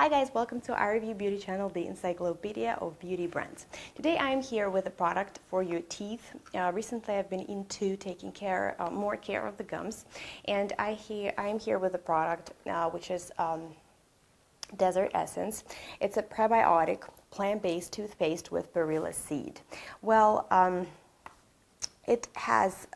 Hi guys, welcome to our review beauty channel, the encyclopedia of beauty brands. Today I am here with a product for your teeth. Recently I've been into taking more care of the gums, and I am here with a product which is Desert Essence. It's a prebiotic plant-based toothpaste with Perilla seed. Well, it has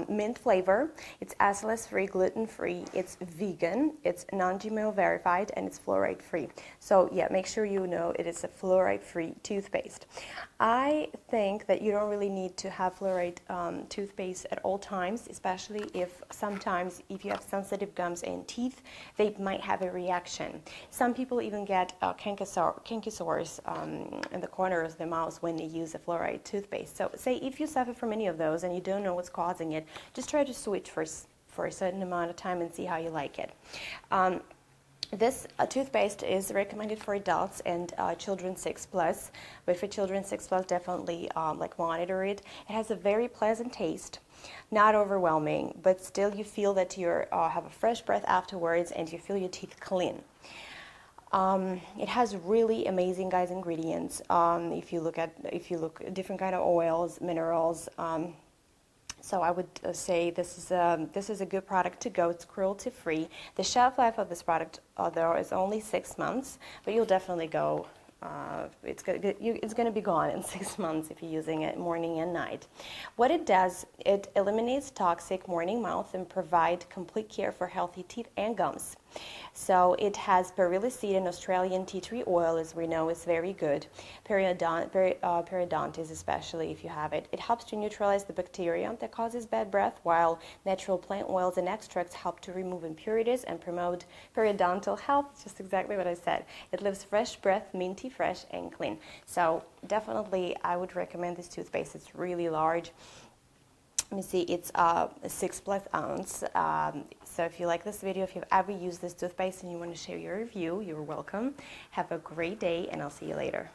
mint flavor, it's SLS-free, gluten-free, it's vegan, it's non-GMO verified, and it's fluoride-free. So yeah, make sure you know it is a fluoride-free toothpaste. I think that you don't really need to have fluoride toothpaste at all times, especially if sometimes if you have sensitive gums and teeth, they might have a reaction. Some people even get canker sores in the corners of the mouth when they use a fluoride toothpaste. So say if you suffer from any of those and you don't know what's causing it, just try to switch for a certain amount of time and see how you like it. This toothpaste is recommended for adults and children 6+, but for children 6+, definitely monitor it. It has a very pleasant taste, not overwhelming, but still you feel that you have a fresh breath afterwards and you feel your teeth clean. It has really amazing, guys, ingredients. If you look at different kind of oils, minerals. So I would say this is a good product to go. It's cruelty-free. The shelf life of this product, though, is only 6 months, but you'll definitely go. It's going to be gone in 6 months if you're using it morning and night. What it does, it eliminates toxic morning mouth and provide complete care for healthy teeth and gums. So it has Perilla seed and Australian tea tree oil, as we know, is very good. Periodontitis, especially if you have it. It helps to neutralize the bacteria that causes bad breath, while natural plant oils and extracts help to remove impurities and promote periodontal health, just exactly what I said. It leaves fresh breath, minty fresh and clean. So definitely I would recommend this toothpaste. It's really large. Let me see, it's 6+ ounce. So if you like this video, if you've ever used this toothpaste and you want to share your review, you're welcome. Have a great day, and I'll see you later.